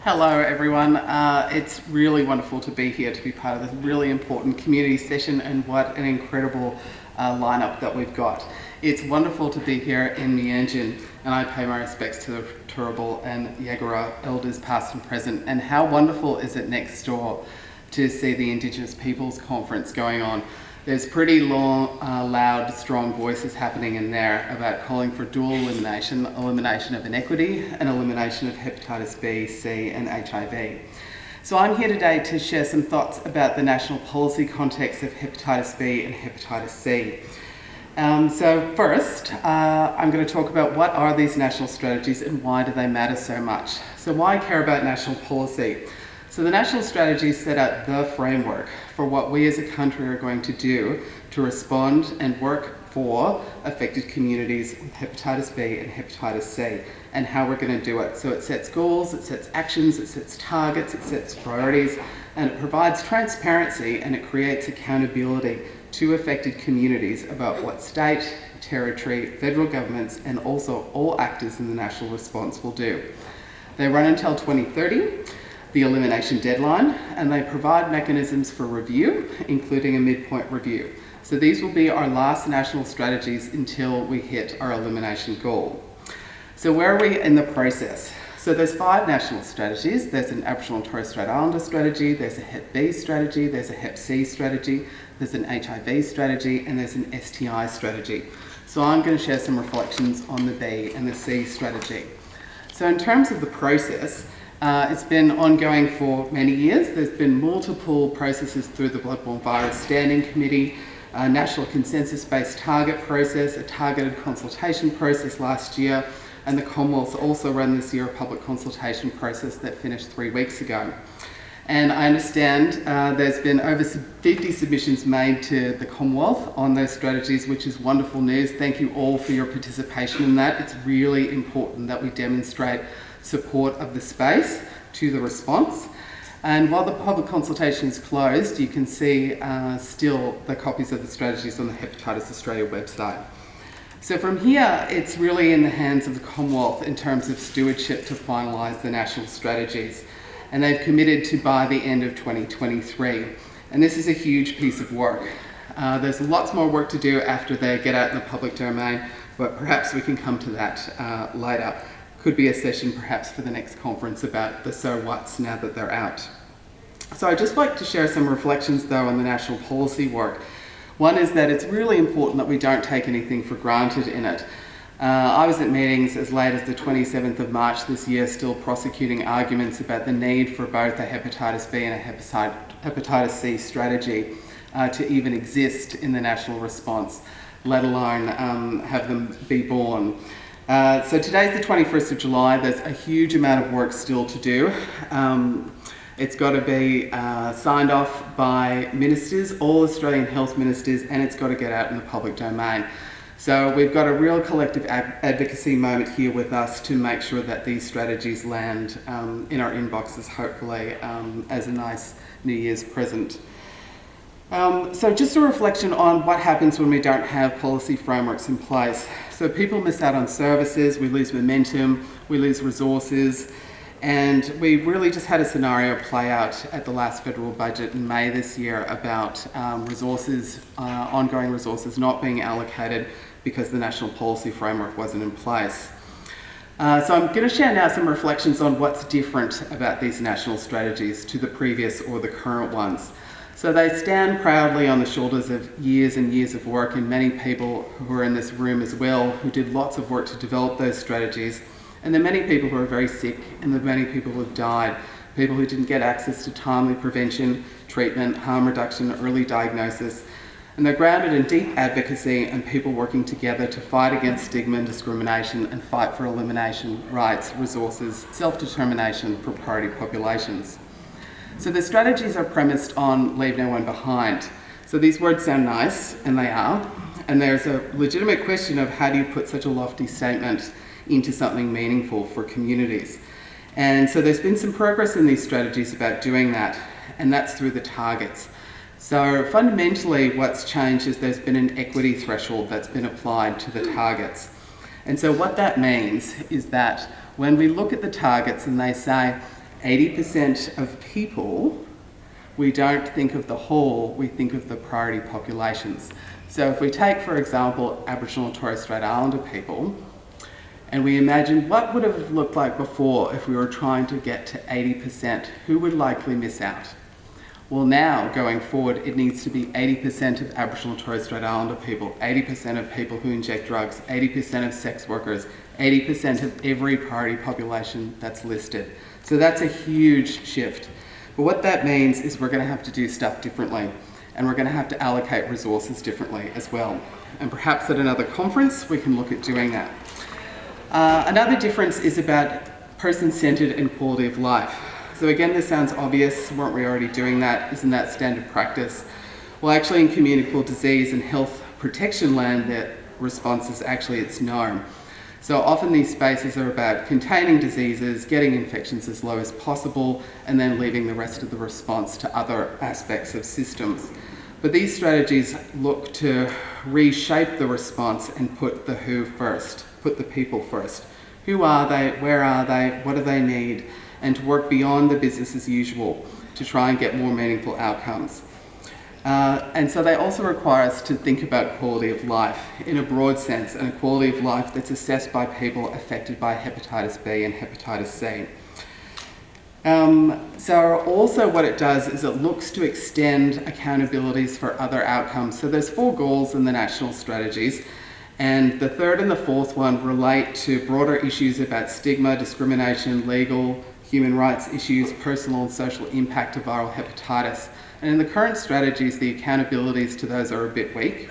Hello everyone, it's really wonderful to be here to be part of this really important community session, and what an incredible lineup that we've got. It's wonderful to be here in Meanjin, and I pay my respects to the Turrbal and Yagara elders past and present. And how wonderful is it next door to see the Indigenous Peoples Conference going on. There's pretty long, loud, strong voices happening in there about calling for dual elimination of inequity and elimination of hepatitis B, C and HIV. So I'm here today to share some thoughts about the national policy context of hepatitis B and hepatitis C. So first, I'm going to talk about what are these national strategies and why do they matter so much. So why care about national policy? So the national strategies set out the framework for what we as a country are going to do to respond and work for affected communities with hepatitis B and hepatitis C, and how we're going to do it. So it sets goals, it sets actions, it sets targets, it sets priorities, and it provides transparency and it creates accountability to affected communities about what state, territory, federal governments, and also all actors in the national response will do. They run until 2030. The elimination deadline, and they provide mechanisms for review, including a midpoint review. So these will be our last national strategies until we hit our elimination goal. So where are we in the process? So there's 5 national strategies. There's an Aboriginal and Torres Strait Islander strategy, there's a Hep B strategy, there's a Hep C strategy, there's an HIV strategy, and there's an STI strategy. So I'm going to share some reflections on the B and the C strategy. So in terms of the process, it's been ongoing for many years. There's been multiple processes through the Blood-Borne Virus Standing Committee, a national consensus-based target process, a targeted consultation process last year, and the Commonwealth's also run this year a public consultation process that finished 3 weeks ago. And I understand there's been over 50 submissions made to the Commonwealth on those strategies, which is wonderful news. Thank you all for your participation in that. It's really important that we demonstrate support of the space to the response. And while the public consultation is closed, you can see still the copies of the strategies on the Hepatitis Australia website. So from here, it's really in the hands of the Commonwealth in terms of stewardship to finalise the national strategies. And they've committed to by the end of 2023. And this is a huge piece of work. There's lots more work to do after they get out in the public domain, but perhaps we can come to that later. Could be a session perhaps for the next conference about the so whats now that they're out. So I'd just like to share some reflections though on the national policy work. One is that it's really important that we don't take anything for granted in it. I was at meetings as late as the 27th of March this year, still prosecuting arguments about the need for both a hepatitis B and a hepatitis C strategy to even exist in the national response, let alone have them be born. So today's the 21st of July, there's a huge amount of work still to do. It's got to be signed off by ministers, all Australian health ministers, and it's got to get out in the public domain. So we've got a real collective advocacy moment here with us to make sure that these strategies land in our inboxes, hopefully, as a nice New Year's present. So just a reflection on what happens when we don't have policy frameworks in place. So people miss out on services, we lose momentum, we lose resources, and we really just had a scenario play out at the last federal budget in May this year about resources, ongoing resources not being allocated because the national policy framework wasn't in place. So I'm going to share now some reflections on what's different about these national strategies to the previous or the current ones. So they stand proudly on the shoulders of years and years of work, and many people who are in this room as well who did lots of work to develop those strategies. And there are many people who are very sick, and there are many people who have died, people who didn't get access to timely prevention, treatment, harm reduction, early diagnosis. And they're grounded in deep advocacy and people working together to fight against stigma and discrimination and fight for elimination, rights, resources, self-determination for priority populations. So the strategies are premised on leave no one behind. So these words sound nice, and they are. And there's a legitimate question of how do you put such a lofty statement into something meaningful for communities. And so there's been some progress in these strategies about doing that, and that's through the targets. So fundamentally what's changed is there's been an equity threshold that's been applied to the targets. And so what that means is that when we look at the targets and they say 80% of people, we don't think of the whole, we think of the priority populations. So if we take, for example, Aboriginal and Torres Strait Islander people, and we imagine what would have looked like before if we were trying to get to 80%, who would likely miss out? Well, now, going forward, it needs to be 80% of Aboriginal and Torres Strait Islander people, 80% of people who inject drugs, 80% of sex workers, 80% of every priority population that's listed. So that's a huge shift. But what that means is we're going to have to do stuff differently, and we're going to have to allocate resources differently as well. And perhaps at another conference, we can look at doing that. Another difference is about person-centred and quality of life. So again, this sounds obvious. Weren't we already doing that? Isn't that standard practice? Well, actually in communicable disease and health protection land, that response is actually its norm. So often these spaces are about containing diseases, getting infections as low as possible, and then leaving the rest of the response to other aspects of systems. But these strategies look to reshape the response and put the who first, put the people first. Who are they? Where are they? What do they need? And to work beyond the business as usual to try and get more meaningful outcomes. And so they also require us to think about quality of life in a broad sense, and a quality of life that's assessed by people affected by hepatitis B and hepatitis C. So also what it does is it looks to extend accountabilities for other outcomes. So there's 4 goals in the national strategies, and the third and the fourth one relate to broader issues about stigma, discrimination, legal, human rights issues, personal and social impact of viral hepatitis. And in the current strategies, the accountabilities to those are a bit weak.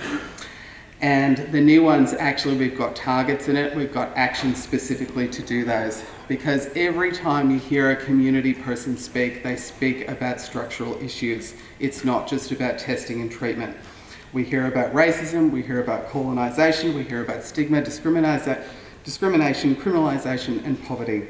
And the new ones, actually, we've got targets in it, we've got actions specifically to do those. Because every time you hear a community person speak, they speak about structural issues. It's not just about testing and treatment. We hear about racism, we hear about colonisation, we hear about stigma, discrimination, criminalisation, and poverty.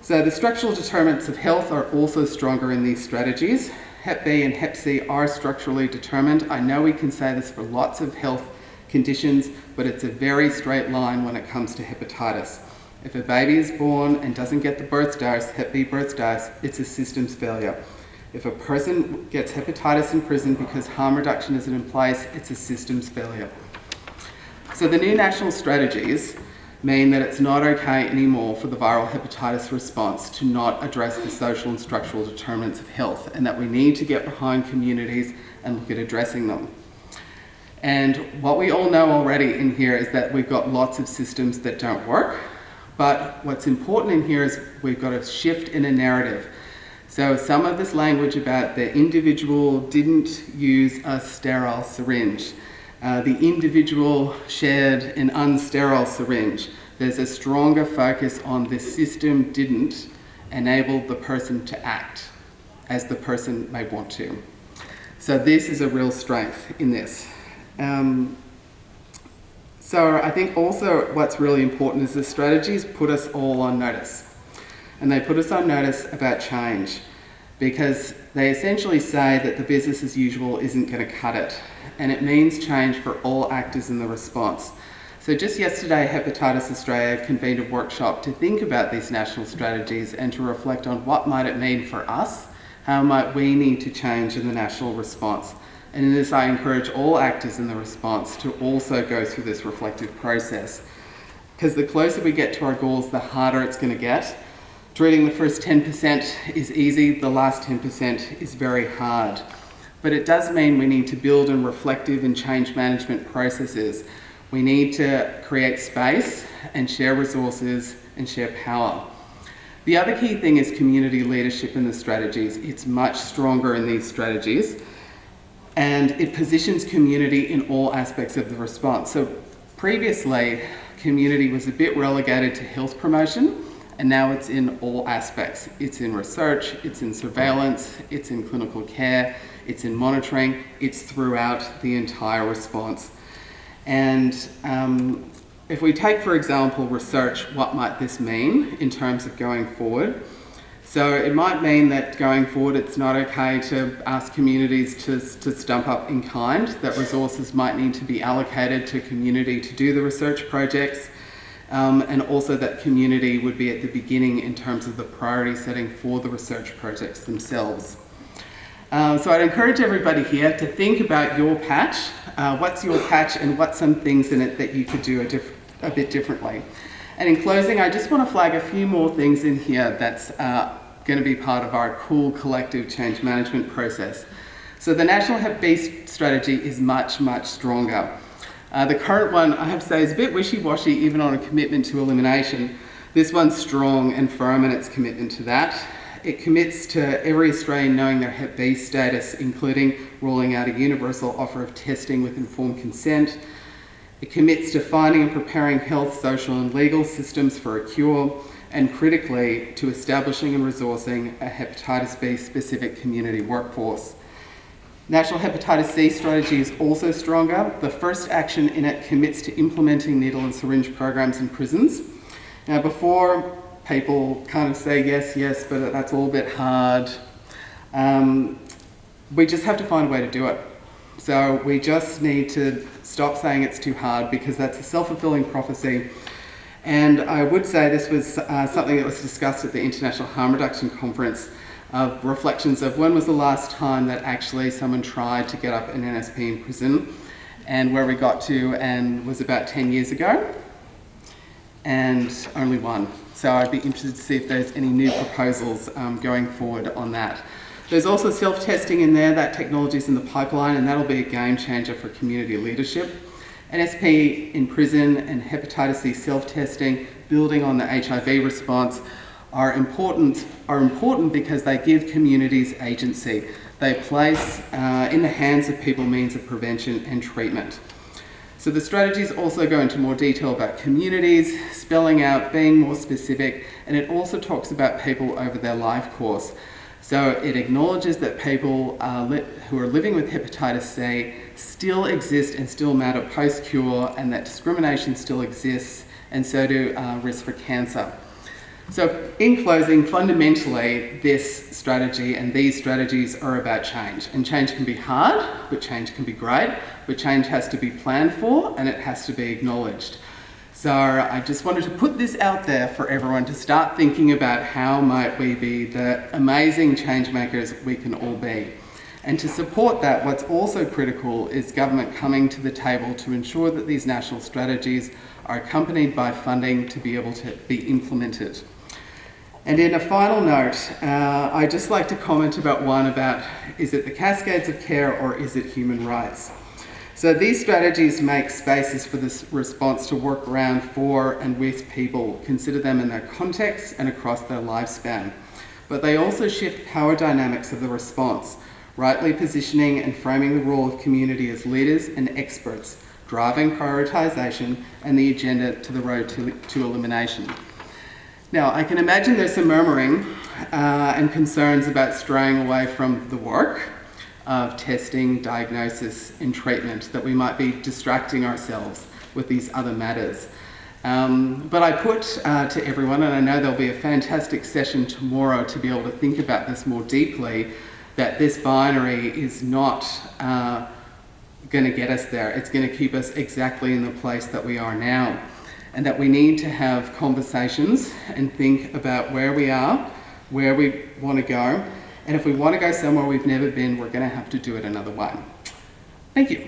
So the structural determinants of health are also stronger in these strategies. Hep B and Hep C are structurally determined. I know we can say this for lots of health conditions, but it's a very straight line when it comes to hepatitis. If a baby is born and doesn't get the birth dose, Hep B birth dose, it's a systems failure. If a person gets hepatitis in prison because harm reduction isn't in place, it's a systems failure. So the new national strategies mean that it's not okay anymore for the viral hepatitis response to not address the social and structural determinants of health, and that we need to get behind communities and look at addressing them. And what we all know already in here is that we've got lots of systems that don't work, but what's important in here is we've got a shift in a narrative. So some of this language about the individual didn't use a sterile syringe, the individual shared an unsterile syringe. There's a stronger focus on the system didn't enable the person to act as the person may want to. So this is a real strength in this. So I think also what's really important is the strategies put us all on notice. And they put us on notice about change, because they essentially say that the business as usual isn't going to cut it, and it means change for all actors in the response. So just yesterday, Hepatitis Australia convened a workshop to think about these national strategies and to reflect on what might it mean for us, how might we need to change in the national response. And in this, I encourage all actors in the response to also go through this reflective process, because the closer we get to our goals, the harder it's going to get. Treating the first 10% is easy, the last 10% is very hard. But it does mean we need to build in reflective and change management processes. We need to create space and share resources and share power. The other key thing is community leadership in the strategies. It's much stronger in these strategies, and it positions community in all aspects of the response. So previously, community was a bit relegated to health promotion, and now it's in all aspects. It's in research, it's in surveillance, it's in clinical care, it's in monitoring, it's throughout the entire response. And if we take, for example, research, what might this mean in terms of going forward? So it might mean that going forward it's not okay to ask communities to stump up in kind, that resources might need to be allocated to community to do the research projects. and also that community would be at the beginning in terms of the priority setting for the research projects themselves. So I'd encourage everybody here to think about your patch. What's your patch and what's some things in it that you could do a bit differently? And in closing, I just want to flag a few more things in here that's going to be part of our cool collective change management process. So the National Hep B strategy is much, much stronger. The current one, I have to say, is a bit wishy-washy even on a commitment to elimination. This one's strong and firm in its commitment to that. It commits to every Australian knowing their Hep B status, including rolling out a universal offer of testing with informed consent. It commits to finding and preparing health, social and legal systems for a cure, and critically to establishing and resourcing a hepatitis B specific community workforce. National Hepatitis C strategy is also stronger. The first action in it commits to implementing needle and syringe programs in prisons. Now, before people kind of say yes, but that's all a bit hard, we just have to find a way to do it. So we just need to stop saying it's too hard, because that's a self-fulfilling prophecy. And I would say this was something that was discussed at the International Harm Reduction Conference, of reflections of when was the last time that actually someone tried to get up an NSP in prison, and where we got to and was about 10 years ago, and only one. So I'd be interested to see if there's any new proposals going forward on that. There's also self-testing in there. That technology is in the pipeline, and that'll be a game changer for community leadership. NSP in prison and hepatitis C self-testing, building on the HIV response, are important because they give communities agency. They place in the hands of people means of prevention and treatment. So the strategies also go into more detail about communities, spelling out, being more specific, and it also talks about people over their life course. So it acknowledges that people who are living with hepatitis C still exist and still matter post-cure, and that discrimination still exists, and so do risk for cancer. So in closing, fundamentally, this strategy and these strategies are about change. And change can be hard, but change can be great. But change has to be planned for, and it has to be acknowledged. So I just wanted to put this out there for everyone to start thinking about how might we be the amazing change makers we can all be. And to support that, what's also critical is government coming to the table to ensure that these national strategies are accompanied by funding to be able to be implemented. And in a final note, I'd just like to comment about, is it the cascades of care or is it human rights? So these strategies make spaces for this response to work around for and with people, consider them in their context and across their lifespan. But they also shift power dynamics of the response, rightly positioning and framing the role of community as leaders and experts, driving prioritisation and the agenda to the road to elimination. Now, I can imagine there's some murmuring and concerns about straying away from the work of testing, diagnosis and treatment, that we might be distracting ourselves with these other matters. But I put to everyone, and I know there'll be a fantastic session tomorrow to be able to think about this more deeply, that this binary is not going to get us there. It's going to keep us exactly in the place that we are now. And that we need to have conversations and think about where we are, where we want to go. And if we want to go somewhere we've never been, we're going to have to do it another way. Thank you.